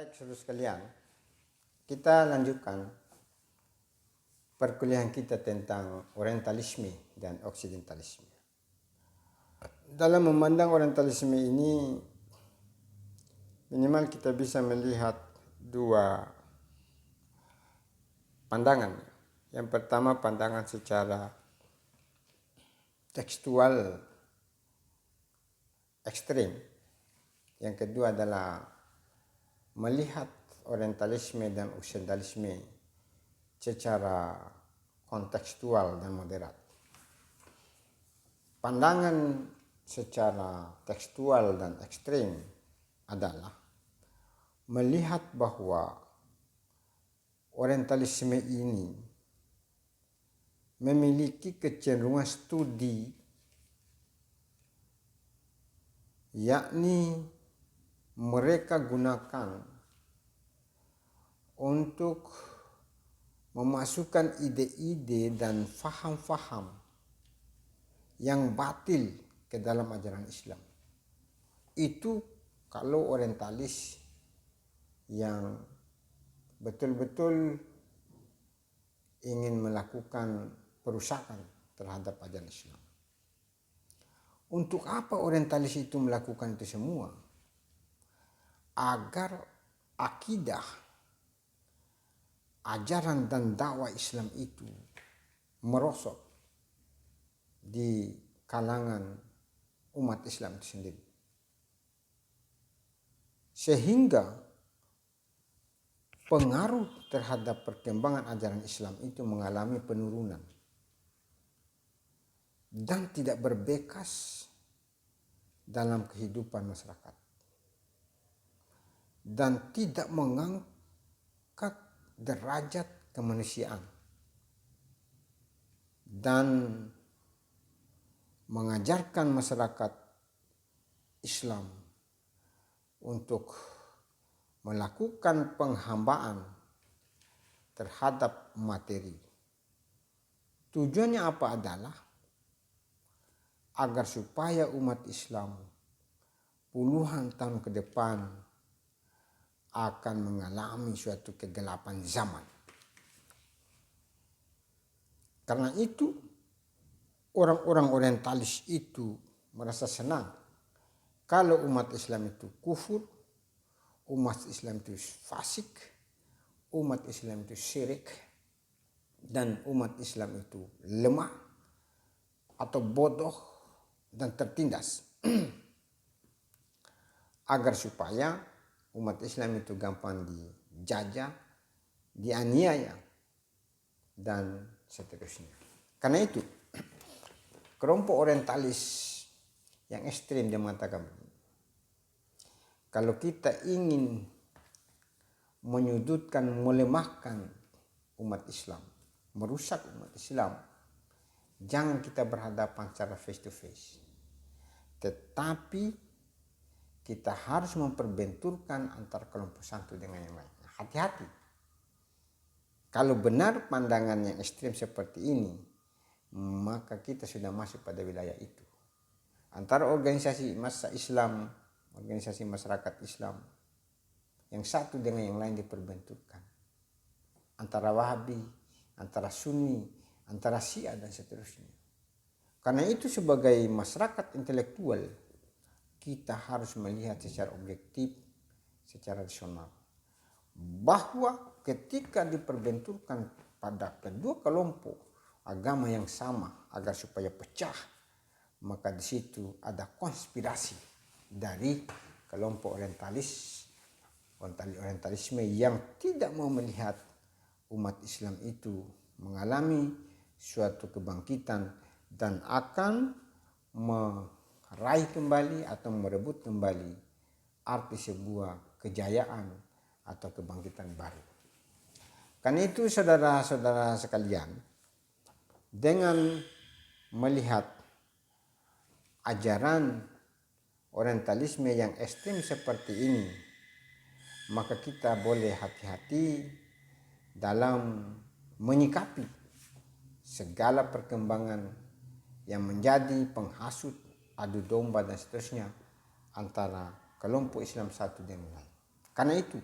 Baik, saudara sekalian, kita lanjutkan perkuliahan kita tentang Orientalisme dan Oksidentalisme. Dalam memandang Orientalisme ini, minimal kita bisa melihat dua pandangan. Yang pertama, pandangan secara tekstual ekstrim. Yang kedua adalah melihat Orientalisme dan Oksidentalisme secara kontekstual dan moderat. Pandangan secara tekstual dan ekstrim adalah melihat bahwa Orientalisme ini memiliki kecenderungan studi, yakni mereka gunakan untuk memasukkan ide-ide dan faham-faham yang batil ke dalam ajaran Islam. Itu kalau orientalis yang betul-betul ingin melakukan perusakan terhadap ajaran Islam. Untuk apa orientalis itu melakukan itu semua? Agar akidah, ajaran dan dakwah Islam itu merosot di kalangan umat Islam itu sendiri. Sehingga pengaruh terhadap perkembangan ajaran Islam itu mengalami penurunan dan tidak berbekas dalam kehidupan masyarakat dan tidak mengangkat derajat kemanusiaan dan mengajarkan masyarakat Islam untuk melakukan penghambaan terhadap materi. Tujuannya apa adalah agar supaya umat Islam puluhan tahun ke depan akan mengalami suatu kegelapan zaman. Karena itu orang-orang orientalis itu merasa senang kalau umat Islam itu kufur, umat Islam itu fasik, umat Islam itu syirik, dan umat Islam itu lemah atau bodoh dan tertindas. Agar supaya umat Islam itu gampang dijajah, dianiaya, dan seterusnya. Karena itu, kelompok orientalis yang ekstrim dia mengatakan, kalau kita ingin menyudutkan, melemahkan umat Islam, merusak umat Islam, jangan kita berhadapan secara face to face. Tetapi kita harus memperbenturkan antara kelompok satu dengan yang lain. Hati-hati. Kalau benar pandangan yang ekstrim seperti ini, maka kita sudah masuk pada wilayah itu. Antara organisasi massa Islam, organisasi masyarakat Islam, yang satu dengan yang lain diperbenturkan. Antara Wahabi, antara Sunni, antara Syiah dan seterusnya. Karena itu sebagai masyarakat intelektual, kita harus melihat secara objektif, secara rasional, bahwa ketika diperbenturkan pada kedua kelompok agama yang sama agar supaya pecah, maka di situ ada konspirasi dari kelompok orientalisme yang tidak mau melihat umat Islam itu mengalami suatu kebangkitan dan akan meraih kembali atau merebut kembali arti sebuah kejayaan atau kebangkitan baru. Karena itu saudara-saudara sekalian, dengan melihat ajaran orientalisme yang ekstrim seperti ini, maka kita boleh hati-hati dalam menyikapi segala perkembangan yang menjadi penghasut, adu domba dan seterusnya antara kelompok Islam satu dengan lain. Karena itu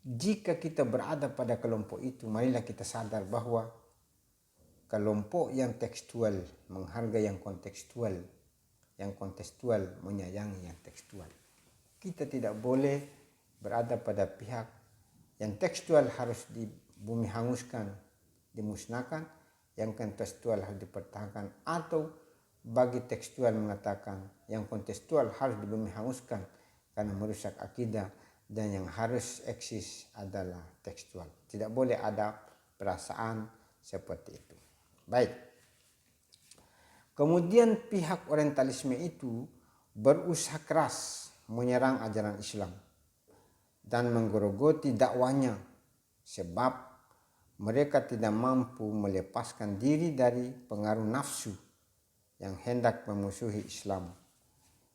Jika kita berada pada kelompok itu, marilah kita sadar bahwa kelompok yang tekstual menghargai yang kontekstual, menyayangi yang tekstual. Kita tidak boleh berada pada pihak yang tekstual harus dibumi hanguskan, dimusnahkan, yang kontekstual harus dipertahankan, atau bagi tekstual mengatakan yang kontekstual harus dibumi hanguskan karena merusak akidah, dan yang harus eksis adalah tekstual. Tidak boleh ada perasaan seperti itu. Baik. Kemudian pihak orientalisme itu berusaha keras menyerang ajaran Islam dan menggerogoti dakwanya sebab mereka tidak mampu melepaskan diri dari pengaruh nafsu yang hendak memusuhi Islam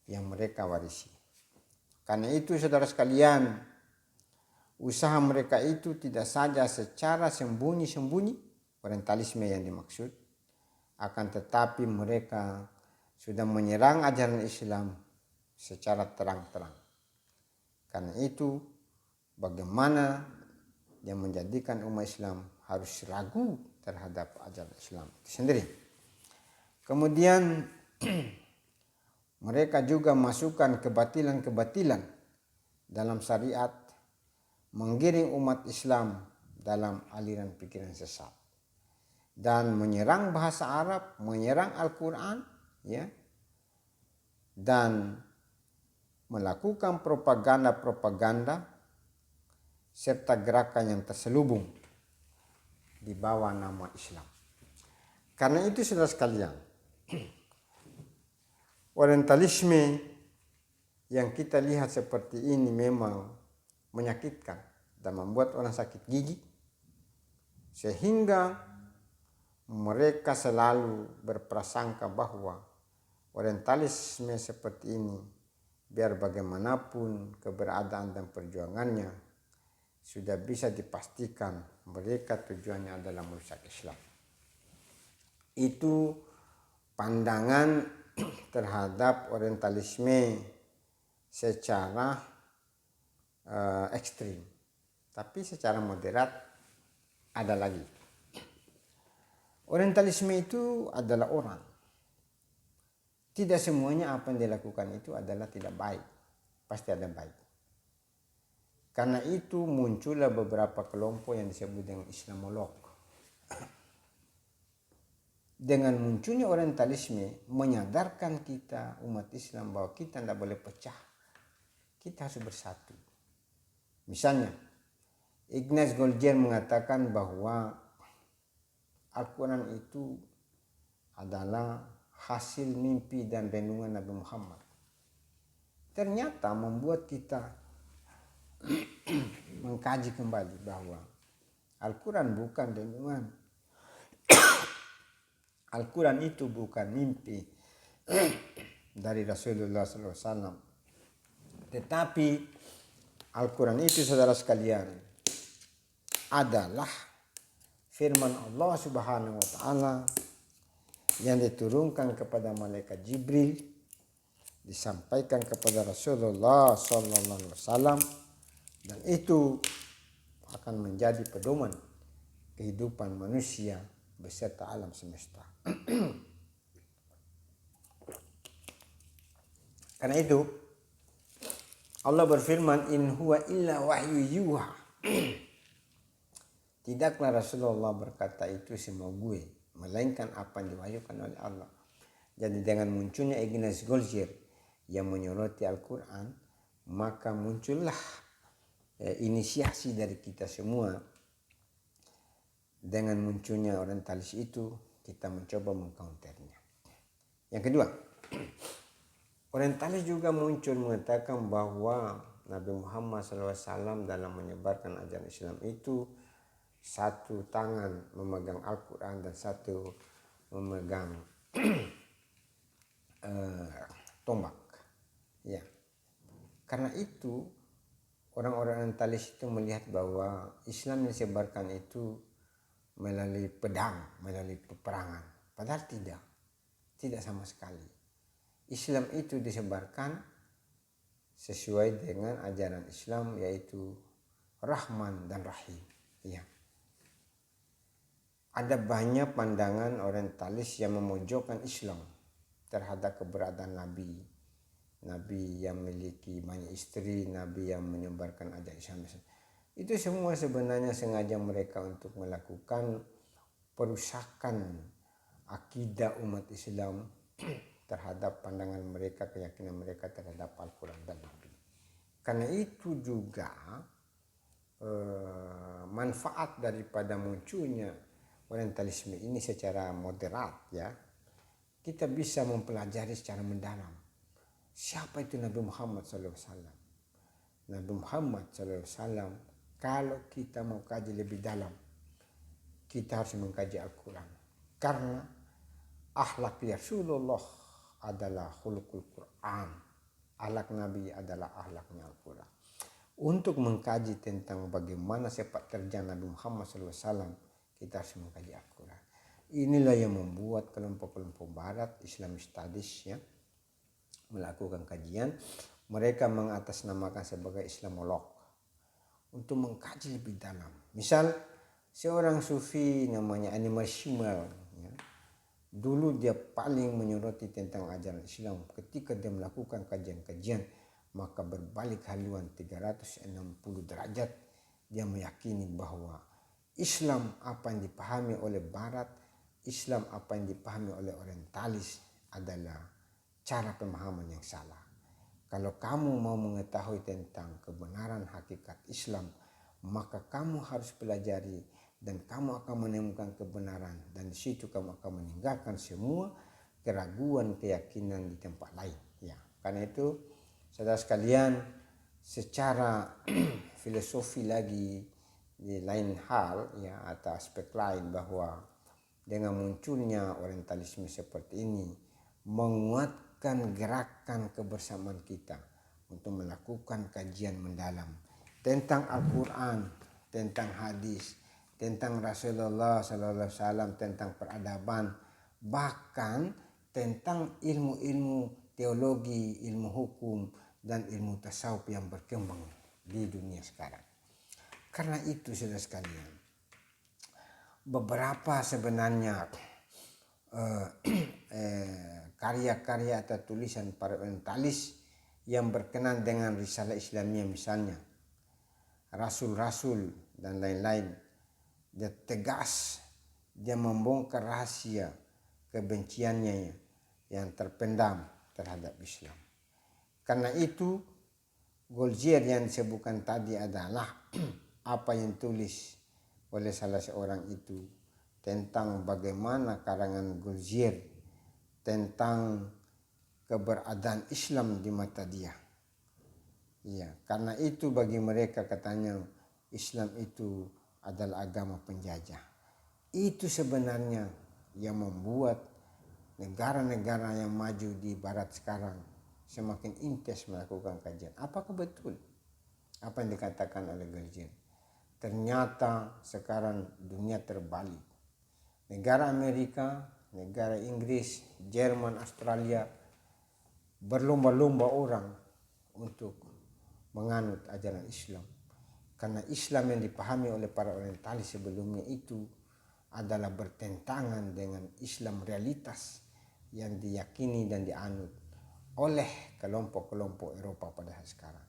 yang mereka warisi. Karena itu saudara sekalian, usaha mereka itu tidak saja secara sembunyi-sembunyi, orientalisme yang dimaksud, akan tetapi mereka sudah menyerang ajaran Islam secara terang-terang. Karena itu bagaimana yang menjadikan umat Islam harus ragu terhadap ajaran Islam itu sendiri. Kemudian mereka juga masukkan kebatilan-kebatilan dalam syariat, menggiring umat Islam dalam aliran pikiran sesat, dan menyerang bahasa Arab, menyerang Al-Quran, ya, dan melakukan propaganda-propaganda serta gerakan yang terselubung di bawah nama Islam. Karena itu saudara sekalian, orientalisme yang kita lihat seperti ini memang menyakitkan dan membuat orang sakit gigi, sehingga mereka selalu berprasangka bahwa orientalisme seperti ini, biar bagaimanapun keberadaan dan perjuangannya, sudah bisa dipastikan mereka tujuannya adalah merusak Islam. Itu pandangan terhadap orientalisme secara ekstrim. Tapi secara moderat ada lagi. Orientalisme itu adalah orang. Tidak semuanya apa yang dilakukan itu adalah tidak baik. Pasti ada baik. Karena itu muncullah beberapa kelompok yang disebut dengan Islamolog. Dengan munculnya orientalisme menyadarkan kita umat Islam bahwa kita tidak boleh pecah. Kita harus bersatu. Misalnya, Ignaz Goldziher mengatakan bahwa Al-Quran itu adalah hasil mimpi dan renungan Nabi Muhammad. Ternyata membuat kita mengkaji kembali bahwa Al-Quran bukan renungan. Al-Quran itu bukan mimpi dari Rasulullah SAW. Tetapi Al-Quran itu saudara sekalian adalah firman Allah Subhanahu wa Ta'ala yang diturunkan kepada malaikat Jibril, disampaikan kepada Rasulullah SAW, dan itu akan menjadi pedoman kehidupan manusia beserta alam semesta. Karena itu Allah berfirman, in huwa illa wahyu yuha. Tidaklah Rasulullah berkata itu semua gue, melainkan apa yang diwahyukan oleh Allah. Jadi dengan munculnya Ignaz Goldziher yang menyoroti Al-Quran, maka muncullah inisiasi dari kita semua. Dengan munculnya orientalis itu, kita mencoba mengcounternya. Yang kedua, orientalis juga muncul mengatakan bahwa Nabi Muhammad SAW dalam menyebarkan ajaran Islam itu satu tangan memegang Al-Quran dan satu memegang tombak. Ya. Karena itu orang-orang orientalis itu melihat bahwa Islam yang disebarkan itu melalui pedang, melalui peperangan. Padahal tidak sama sekali. Islam itu disebarkan sesuai dengan ajaran Islam, yaitu Rahman dan Rahim. Ya. Ada banyak pandangan orientalis yang memojokkan Islam terhadap keberadaan Nabi. Nabi yang memiliki banyak istri, Nabi yang menyebarkan ajaran Islam. Itu semua sebenarnya sengaja mereka untuk melakukan perusakan akidah umat Islam terhadap pandangan mereka, keyakinan mereka terhadap Al-Quran dan Nabi. Karena itu juga manfaat daripada munculnya orientalisme ini secara moderat, ya, kita bisa mempelajari secara mendalam siapa itu Nabi Muhammad SAW. Nabi Muhammad SAW, kalau kita mau kaji lebih dalam, kita harus mengkaji Al-Quran. Karena akhlak Rasulullah adalah khuluqul Quran. Akhlak Nabi adalah akhlaknya Al-Quran. Untuk mengkaji tentang bagaimana sepak terjang Nabi Muhammad SAW, kita harus mengkaji Al-Quran. Inilah yang membuat kelompok-kelompok Barat, Islamic Studies, ya, melakukan kajian. Mereka mengatasnamakan sebagai Islamolog untuk mengkaji lebih dalam. Misal seorang sufi namanya Animal Shimal, ya, dulu dia paling menyoroti tentang ajaran Islam. Ketika dia melakukan kajian-kajian, maka berbalik haluan 360 derajat, dia meyakini bahwa Islam apa yang dipahami oleh Barat, Islam apa yang dipahami oleh orientalis adalah cara pemahaman yang salah. Kalau kamu mau mengetahui tentang kebenaran hakikat Islam, maka kamu harus pelajari dan kamu akan menemukan kebenaran, dan di situ kamu akan meninggalkan semua keraguan keyakinan di tempat lain. Ya, karena itu saudara sekalian, secara filosofi lagi di lain hal, ya, atau aspek lain, bahwa dengan munculnya orientalisme seperti ini menguatkan gerakan kebersamaan kita untuk melakukan kajian mendalam tentang Al-Quran, tentang hadis, tentang Rasulullah SAW, tentang peradaban, bahkan tentang ilmu-ilmu teologi, ilmu hukum, dan ilmu tasawuf yang berkembang di dunia sekarang. Karena itu saudara sekalian, beberapa sebenarnya karya-karya atau tulisan para orientalis yang berkenan dengan risalah Islamiyah, misalnya Rasul-Rasul dan lain-lain, dia tegas, dia membongkar rahasia kebenciannya yang terpendam terhadap Islam. Karena itu Goldziher yang disebutkan tadi adalah apa yang tulis oleh salah seorang itu tentang bagaimana karangan Goldziher tentang keberadaan Islam di mata dia. Ya, karena itu bagi mereka katanya Islam itu adalah agama penjajah. Itu sebenarnya yang membuat negara-negara yang maju di Barat sekarang semakin intens melakukan kajian. Apakah betul apa yang dikatakan oleh Goldziher? Ternyata sekarang dunia terbalik. Negara Amerika, negara Inggris, Jerman, Australia berlomba-lomba orang untuk menganut ajaran Islam. Karena Islam yang dipahami oleh para orientalis sebelumnya itu adalah bertentangan dengan Islam realitas yang diyakini dan dianut oleh kelompok-kelompok Eropa pada saat sekarang.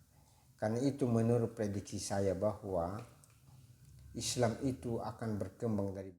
Karena itu menurut prediksi saya bahwa Islam itu akan berkembang dari